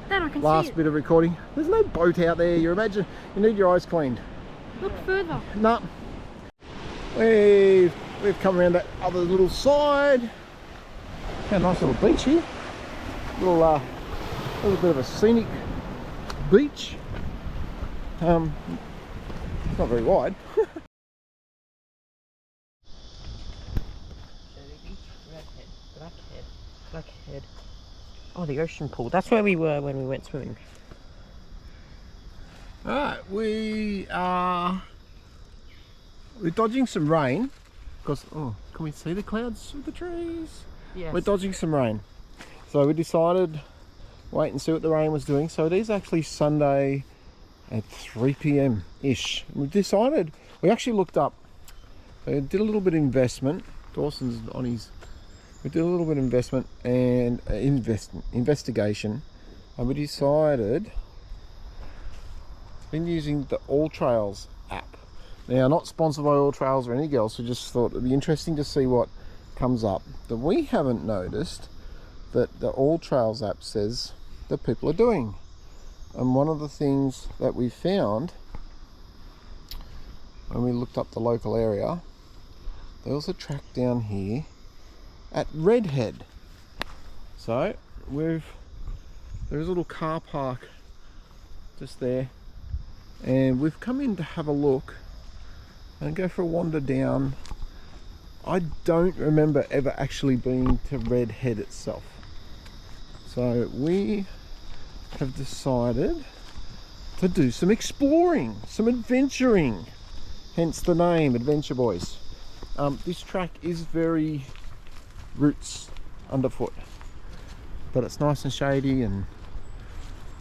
Dad, I can last see it. bit of recording. There's no boat out there. You need your eyes cleaned. Look further. No. We've come around that other little side. Yeah, nice little beach here. Little bit of a scenic beach. It's not very wide. Blackhead. Oh, the ocean pool. That's where we were when we went swimming. Alright, we're dodging some rain because, oh, can we see the clouds through the trees? Yes. We're dodging some rain. So we decided, wait and see what the rain was doing. So it is actually Sunday at 3 p.m. ish. We decided, we actually looked up, we did a little bit of investment. Dawson's on his, we did a little bit of investment and investigation, and we decided, been using the All Trails app. Now, not sponsored by All Trails or anything else, we just thought it'd be interesting to see what comes up. That we haven't noticed that the All Trails app says that people are doing. And one of the things that we found when we looked up the local area, there was a track down here at Redhead. So there's a little car park just there, and we've come in to have a look and go for a wander down. I don't remember ever actually being to Redhead itself, so we have decided to do some exploring, some adventuring, hence the name Adventure Boys. This track is very roots underfoot, but it's nice and shady, and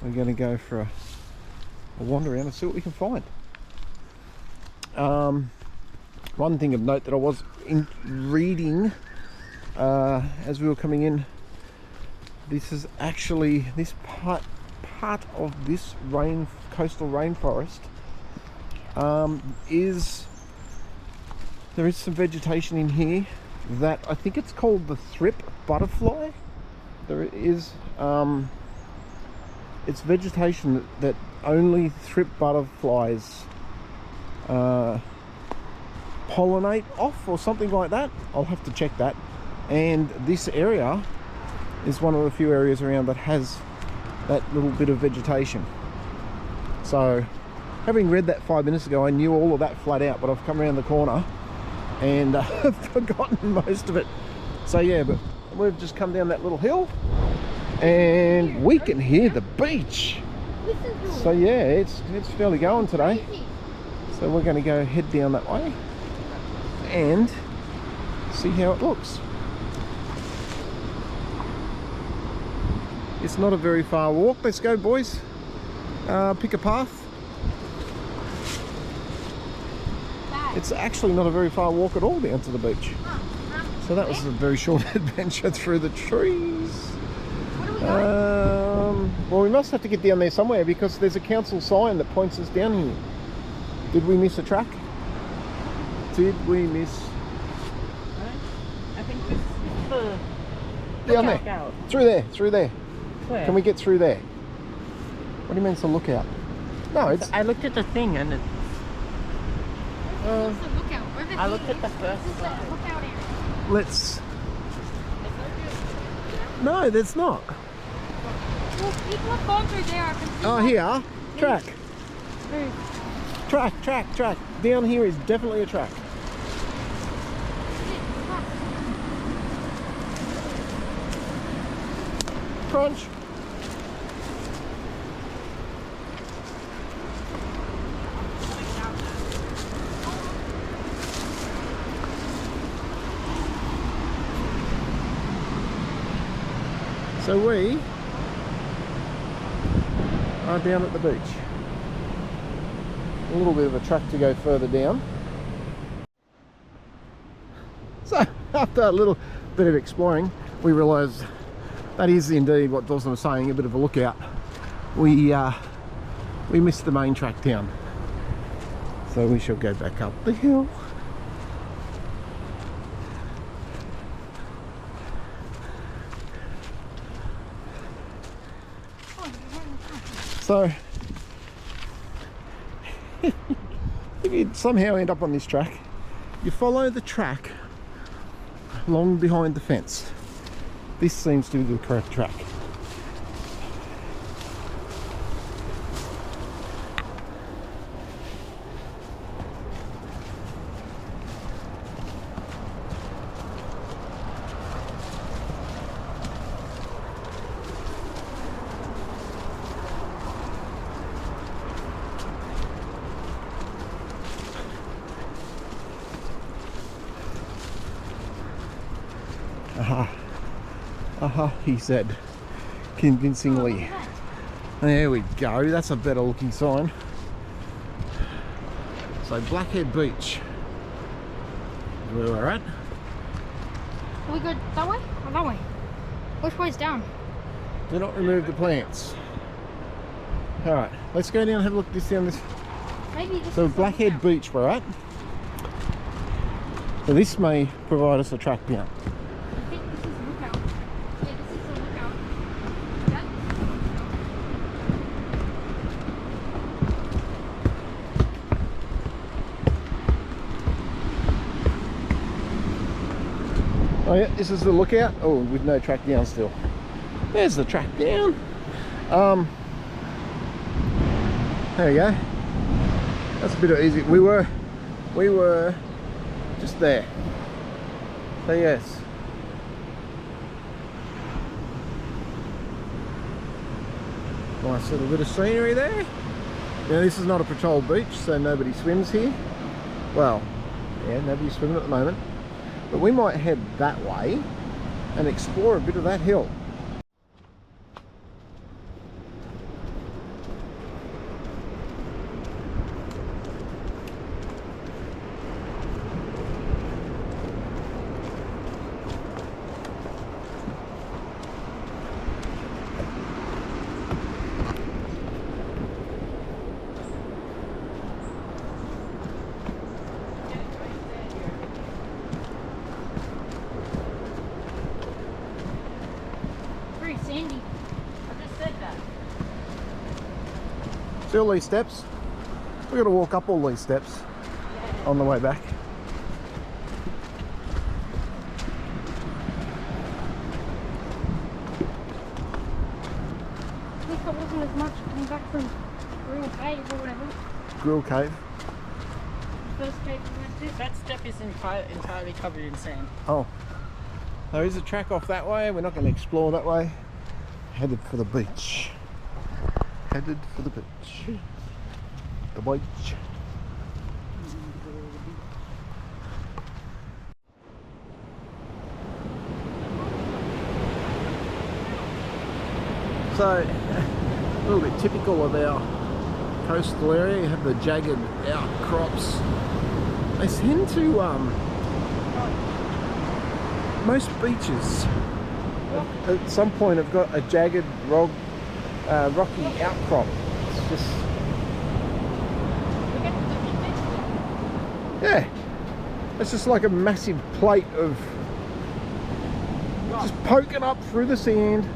we're going to go for a wander around and see what we can find. One thing of note that I was reading as we were coming in, this is actually, this part of this coastal rainforest there is some vegetation in here that I think it's called the thrip butterfly. There is it's vegetation that only thrip butterflies pollinate off or something like that. I'll have to check that. And this area is one of the few areas around that has that little bit of vegetation. So having read that 5 minutes ago, I knew all of that flat out, but I've come around the corner and I've forgotten most of it. So yeah, but we've just come down that little hill and we can hear the beach. So yeah, it's fairly going today. So we're going to go head down that way and see how it looks. It's not a very far walk. Let's go, boys. Pick a path. It's actually not a very far walk at all down to the beach. So that was a very short adventure through the trees. Well, we must have to get down there somewhere because there's a council sign that points us down here. Did we miss a track? Did we miss? I think this is the down lookout. there. Through there. Where? Can we get through there? What do you mean it's a lookout? No, it's... I looked at the thing and it... I looked at the first one. Let's... No, there's not. Well, people have gone through there. I can see Oh, here. Track. Track. Down here is definitely a track. Crunch. So we are down at the beach. A little bit of a track to go further down. So after a little bit of exploring, we realised that is indeed what Dawson was saying, a bit of a lookout. We missed the main track down. So we shall go back up the hill. So, if you somehow end up on this track, you follow the track along behind the fence. This seems to be the correct track. Aha, he said, convincingly. There we go, that's a better looking sign. So Blackhead Beach is where we're at. Can we go that way or that way? Which way's down? Do not remove the plants. Alright, let's go down and have a look at this down this. Maybe this So is Blackhead Beach we're at. So this may provide us a track down. I think this is a lookout. Yeah, this is a lookout. That Oh yeah, this is the lookout. Oh, with no track down still. There's the track down. There we go. That's a bit of easy. We were just there. So yes. Nice little bit of scenery there. Now this is not a patrol beach, so nobody swims here. Well, yeah, nobody's swimming at the moment. But we might head that way and explore a bit of that hill. very sandy. I just said that. See all these steps? We've got to walk up all these steps on the way back. At least it wasn't as much coming back from Real Cave or whatever. Grill Cave. First cave we went to. That step is entirely covered in sand. Oh, there is a track off that way. We're not going to explore that way. Headed for the beach. Headed for the beach. The beach. So, a little bit typical of our coastal area, you have the jagged outcrops. They tend to, most beaches at some point have got a jagged rocky outcrop. It's just, yeah, it's just like a massive plate of just poking up through the sand.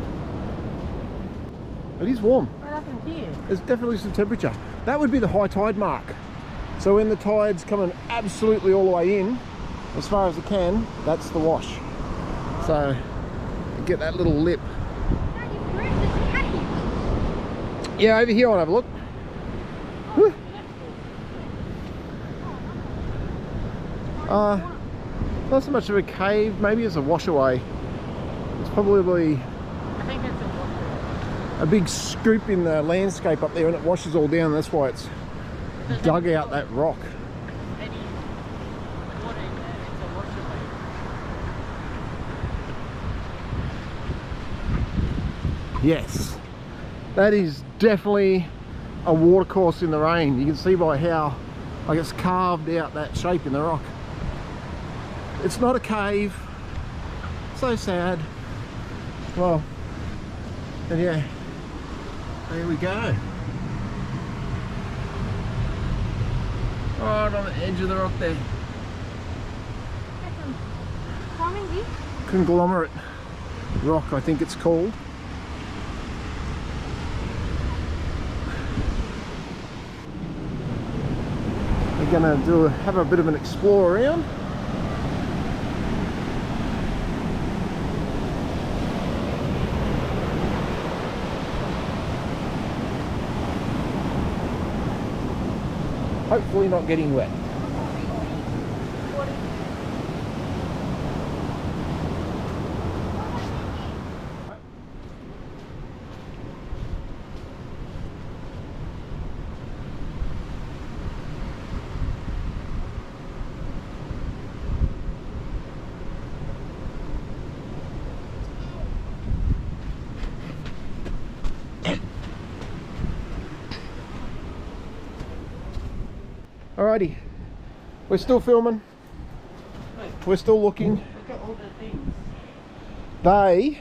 It is warm. What happened here? There's definitely some temperature. That would be the high tide mark. So when the tide's coming absolutely all the way in, as far as it can, that's the wash. So you get that little lip. Yeah, over here I'll have a look. Woo. Not so much of a cave, maybe it's a washaway. It's probably I think it's a a big scoop in the landscape up there and it washes all down. That's why it's dug out that rock. any water in there. It's a washaway. Yes, that is definitely a watercourse in the rain. You can see by how like it's carved out that shape in the rock. It's not a cave. So sad. Well, and yeah, there we go. Right on the edge of the rock there. Farming view? Conglomerate rock, I think it's called. gonna have a bit of an explore around. Hopefully not getting wet. Alrighty, we're still filming, we're still looking. Look at all the things. They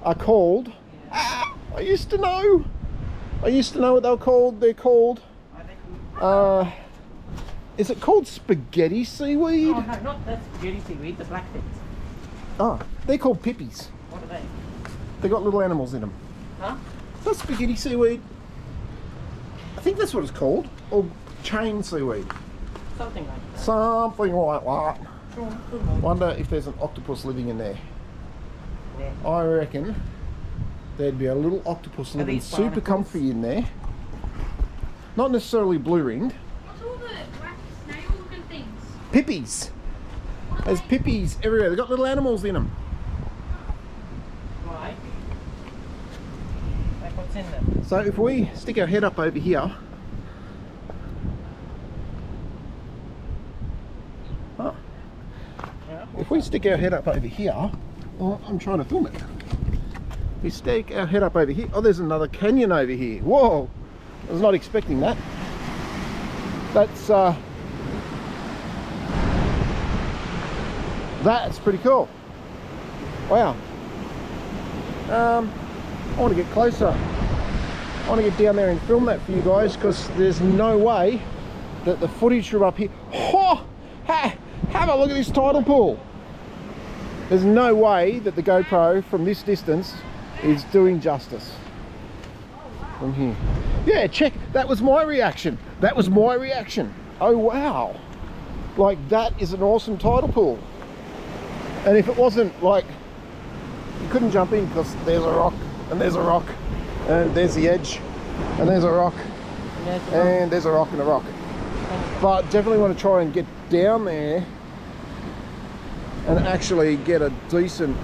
are called, I used to know what they were called. They're called, is it called spaghetti seaweed? Oh no, not the spaghetti seaweed, the black things. Oh, they're called pippies. What are they? They got little animals in them. Huh? That's spaghetti seaweed. I think that's what it's called. Or chain seaweed. Something like that. Something like that. Sure. Wonder if there's an octopus living in there. Yeah. I reckon there'd be a little octopus living these super barnacles? comfy in there. Not necessarily blue ringed. What's all the black snail looking things? Pippies. What are There's they? pippies everywhere. They've got little animals in them. Why? Like what's in them? So if we stick our head up over here. Oh, Yeah. if we stick our head up over here. Oh, I'm trying to film it. We stick our head up over here. Oh, there's another canyon over here. Whoa! I was not expecting that. That's pretty cool. Wow. I want to get closer. I want to get down there and film that for you guys because there's no way that the footage from up here. Oh, have a look at this tidal pool. There's no way that the GoPro from this distance is doing justice from here. Yeah, check. That was my reaction. That was my reaction. Oh wow. Like that is an awesome tidal pool. And if it wasn't like, you couldn't jump in because there's a rock and there's a rock and there's the edge and there's a rock and there's a rock and a rock. But definitely want to try and get down there and actually get a decent,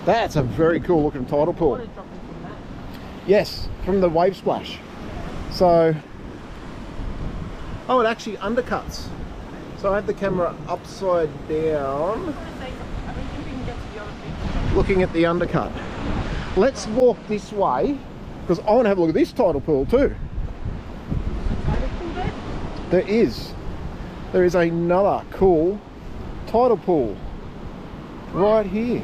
that's a very cool looking tidal pool. Yes, from the wave splash. So, oh, it actually undercuts. So I have the camera upside down, looking at the undercut. Let's walk this way, because I want to have a look at this tidal pool too. There is another cool tidal pool right here.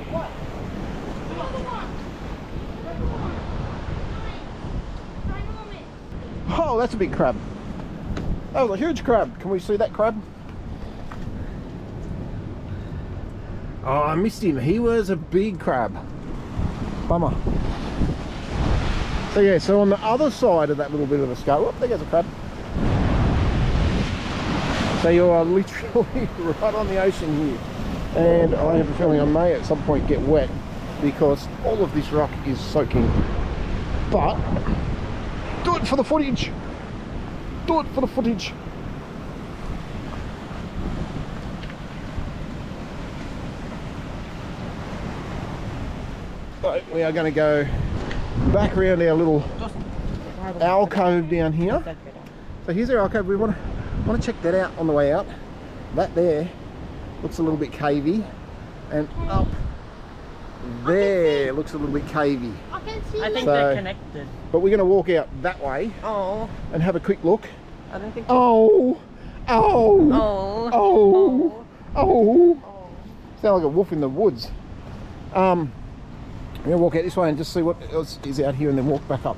Oh, that's a big crab. That was a huge crab. Can we see that crab? Oh, I missed him. He was a big crab. Bummer. So yeah, so on the other side of that little bit of a scope, oh, there goes a crab. So you are literally right on the ocean here. And I have a feeling I may at some point get wet because all of this rock is soaking. But do it for the footage. Do it for the footage. So we are going to go back around our little alcove down here. So here's our alcove. We want to check that out on the way out. That there looks a little bit cavey, and up there looks a little bit cavey. I can see I think that. they're connected. But we're going to walk out that way Oh, and have a quick look. I don't think. Oh, oh, Oh. oh, oh. Sound like a wolf in the woods. I'm going to walk out this way and just see what else is out here and then walk back up.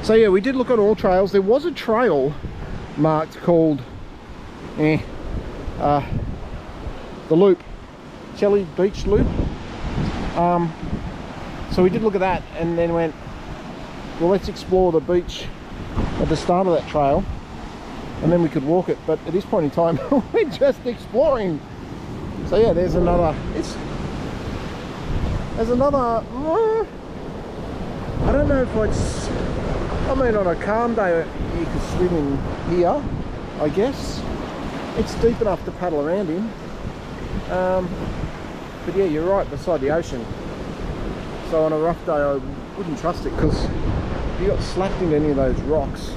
So yeah, we did look on all trails. There was a trail marked called the Loop, Shelley Beach Loop. So we did look at that and then went, well, let's explore the beach at the start of that trail and then we could walk it. But at this point in time, we're just exploring. So yeah, there's another, there's another, I don't know if it's, I mean on a calm day you could swim in here, I guess. It's deep enough to paddle around in. But yeah, you're right beside the ocean. So on a rough day I wouldn't trust it, because if you got slapped into any of those rocks,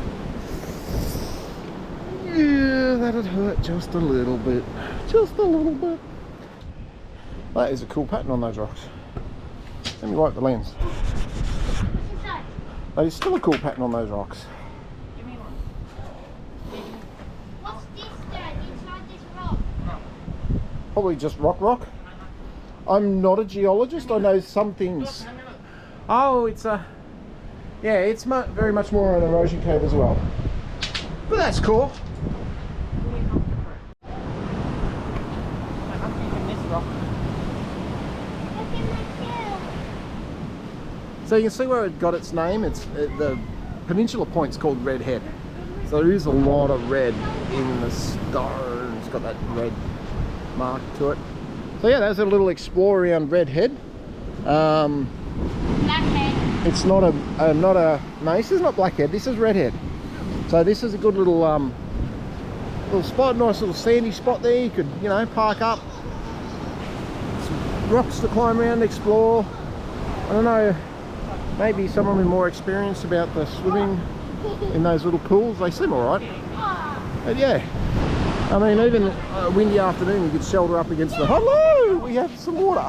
yeah, that'd hurt just a little bit. Just a little bit. That is a cool pattern on those rocks. Let me wipe the lens. That is still a cool pattern on those rocks. Give me one. What's this, Dad, inside this rock? Probably just rock. I'm not a geologist, I know some things. Oh, it's a, yeah, it's very much more an erosion cave as well. But that's cool. So you can see where it got its name. It's the peninsula point's called Red Head. So there is a lot of red in the stone. It's got that red mark to it. So yeah, there's a little explore around Red Head. Blackhead. It's not a no, this is not Blackhead. This is Red Head. So this is a good little little spot, nice little sandy spot there. You could, you know, park up. Some rocks to climb around, explore. I don't know. Maybe someone with more experience about the swimming in those little pools. They seem alright. But yeah, I mean, even a windy afternoon you could shelter up against the, hello, we have some water.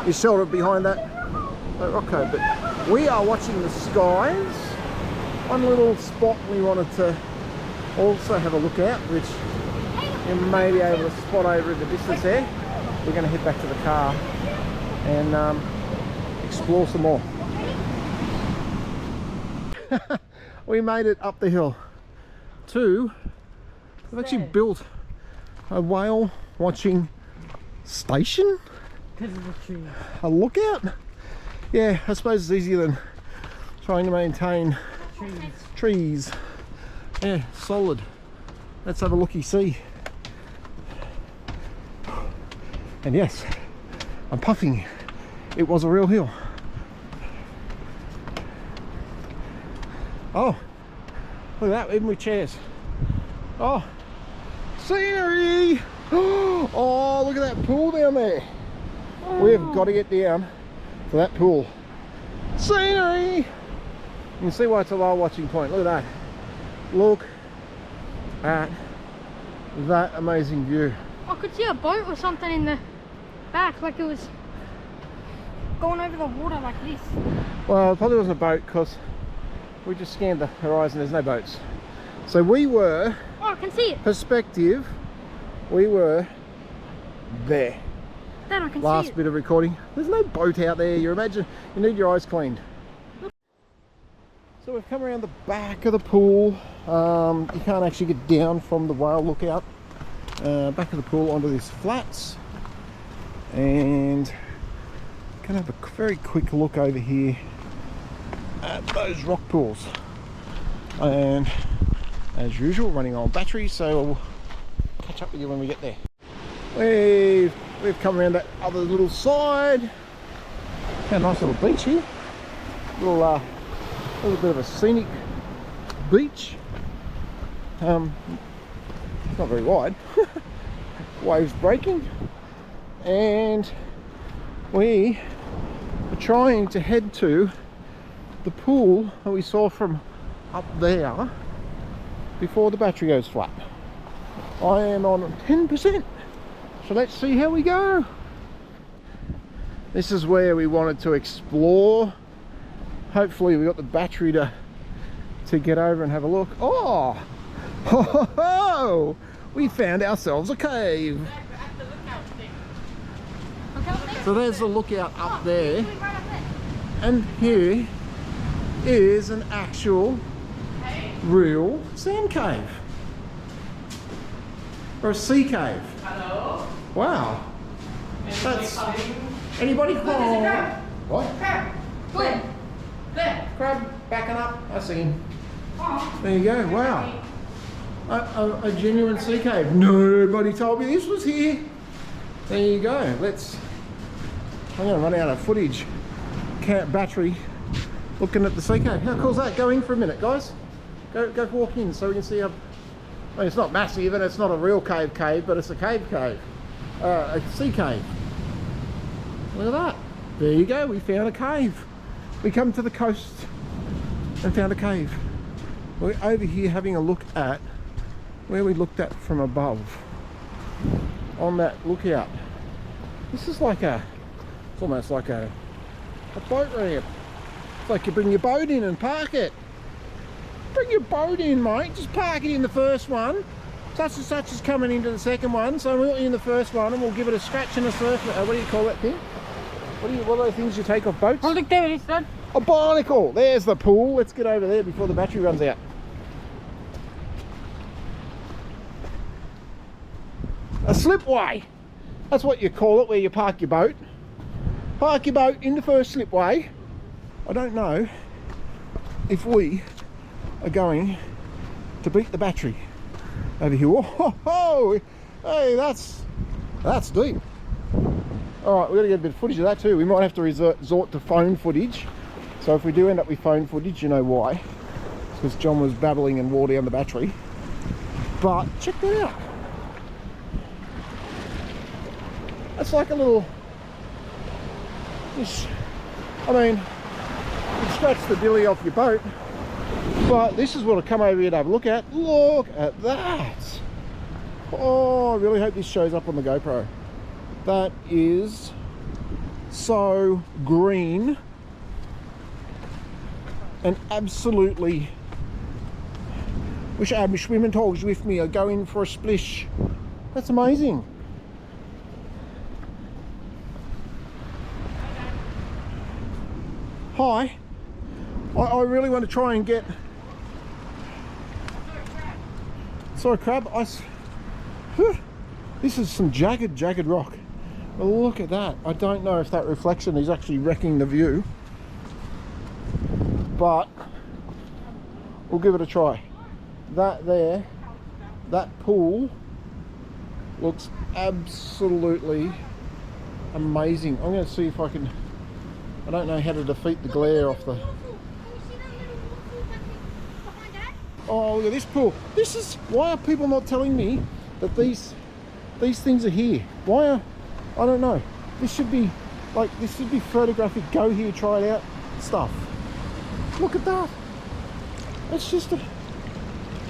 You shelter behind that rock cove. But we are watching the skies. One little spot we wanted to also have a look at, which you may be able to spot over in the distance there. We're going to head back to the car and explore some more. We made it up the hill to, we've actually built a whale watching station, Because of the trees. a lookout. Yeah, I suppose it's easier than trying to maintain trees. Yeah, solid. Let's have a looky-see. And yes, I'm puffing. It was a real hill. Oh, look at that, even with chairs. Oh, scenery! Oh, look at that pool down there. We've got to get down to that pool. Scenery! You can see why it's a low watching point. Look at that. Look at that amazing view. I could see a boat or something in the back, like it was going over the water like this. Well, it probably wasn't a boat because we just scanned the horizon. There's no boats. So we were, Oh, I can see it. perspective, we were there. Dad, I can see Last it. bit of recording. There's no boat out there. You imagine, you need your eyes cleaned. So we've come around the back of the pool. You can't actually get down from the whale lookout. Back of the pool onto these flats. And gonna have a very quick look over here at those rock pools. And as usual, running on batteries, so we'll catch up with you when we get there. We've come around that other little side. Got a nice little beach here. Little bit of a scenic beach. It's not very wide. Waves breaking, and we are trying to head to the pool that we saw from up there before the battery goes flat. I am on 10%, so let's see how we go. This is where we wanted to explore. Hopefully we got the battery to get over and have a look. Oh, ho, ho, ho. We found ourselves a cave. So there's the lookout up there, and here is an actual real sand cave, or a sea cave. Hello. Wow. That's... Anybody? Oh. What? Where? There. Crab backing up. I see him. Oh. There you go. Wow. A genuine sea cave. Nobody told me this was here. There you go. I'm going to run out of footage. Battery. Looking at the sea cave. How cool is that? Go in for a minute, guys. Go walk in so we can see how... I mean, it's not massive and it's not a real cave, but it's a cave. A sea cave. Look at that. There you go. We found a cave. We come to the coast and found a cave. We're over here having a look at where we looked at from above on that lookout. This is like it's almost like a boat ramp. It's like you bring your boat in and park it. Bring your boat in, mate. Just park it in the first one. Such and such is coming into the second one, so we'll in the first one and we'll give it a scratch and a surf. What do you call that thing? What are those things you take off boats? Oh, look there it is, Dad. A barnacle. There's the pool. Let's get over there before the battery runs out. A slipway. That's what you call it, where you park your boat. Park your boat in the first slipway. I don't know if we are going to beat the battery over here. Oh, hey, that's deep. All right, we've got to get a bit of footage of that too. We might have to resort to phone footage. So if we do end up with phone footage, you know why. It's because John was babbling and wore down the battery. But check that out. That's like a little... I mean, you scratch the billy off your boat, but this is what I'll come over here to have a look at. Look at that. Oh, I really hope this shows up on the GoPro. That is so green and absolutely wish I had my swimming togs with me. I'd go in for a splish. That's amazing. Hi. I really want to try and get... Sorry, crab. This is some jagged rock. Well, look at that. I don't know if that reflection is actually wrecking the view, but we'll give it a try. That there, that pool looks absolutely amazing. I'm going to see if I can... I don't know how to defeat the glare off the... Oh, look at this pool. This is... Why are people not telling me that these things are here? Why are... I don't know. This should be... Like, this should be photographic, go here, try it out stuff. Look at that. It's just a...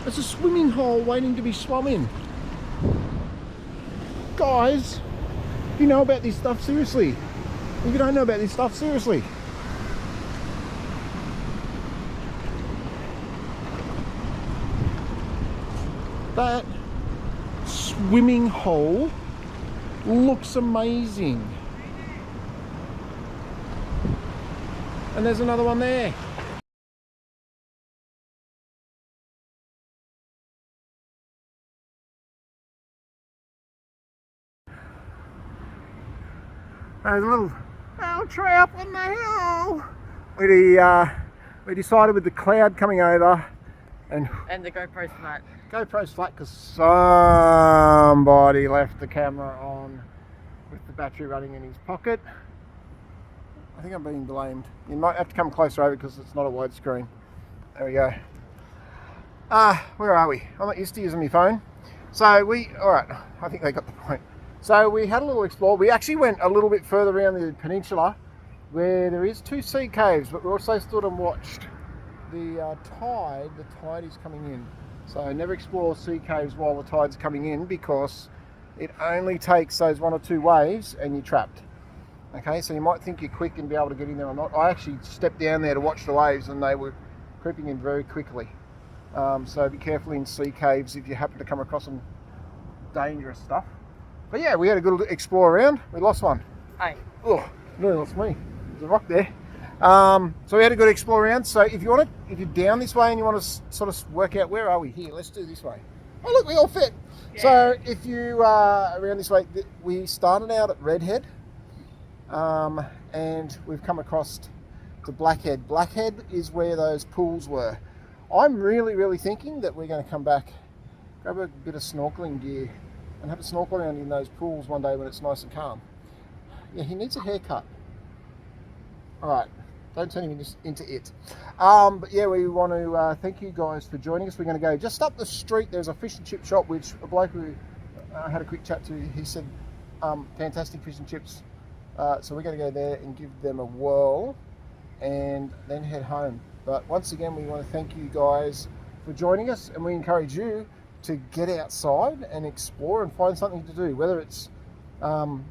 It's a swimming hole waiting to be swum in. Guys, if you know about this stuff, seriously. If you don't know about this stuff, seriously. That swimming hole looks amazing. And there's another one there. There's a little tree up on the hill. We decided with the cloud coming over and the GoPro's flat. GoPro's flat because somebody left the camera on with the battery running in his pocket. I think I'm being blamed. You might have to come closer over because it's not a widescreen. There we go. Where are we? I'm not used to using my phone. So alright, I think they got the point. So we had a little explore. We actually went a little bit further around the peninsula where there is 2 sea caves, but we also stood and watched the tide. The tide is coming in. So never explore sea caves while the tide's coming in because it only takes those 1 or 2 waves and you're trapped. Okay, so you might think you're quick and be able to get in there or not. I actually stepped down there to watch the waves and they were creeping in very quickly. So be careful in sea caves if you happen to come across some dangerous stuff. But yeah, we had a good explore around. We lost one. Hey. Oh, nearly lost me. There's a rock there. So we had a good explore around. So if you're down this way and you want to sort of work out where are we here, let's do this way. Oh look, we all fit. So if you are around this way, we started out at Redhead, and we've come across to Blackhead. Blackhead is where those pools were. I'm really thinking that we're going to come back, grab a bit of snorkeling gear and have a snorkel around in those pools one day when it's nice and calm. Yeah, he needs a haircut. All right, don't turn him into it. But yeah, we want to thank you guys for joining us. We're going to go just up the street. There's a fish and chip shop, which a bloke who I had a quick chat to, he said fantastic fish and chips. So we're going to go there and give them a whirl and then head home. But once again, we want to thank you guys for joining us, and we encourage you to get outside and explore and find something to do, whether it's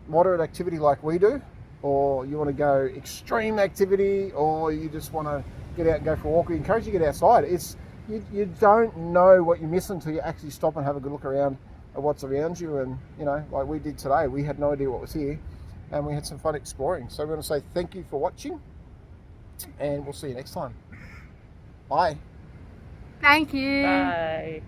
moderate activity like we do, or you want to go extreme activity, or you just want to get out and go for a walk. We encourage you to get outside. You don't know what you miss until you actually stop and have a good look around at what's around you. And you know, like we did today, we had no idea what was here, and we had some fun exploring. So we want to say thank you for watching, and we'll see you next time. Bye. Thank you. Bye.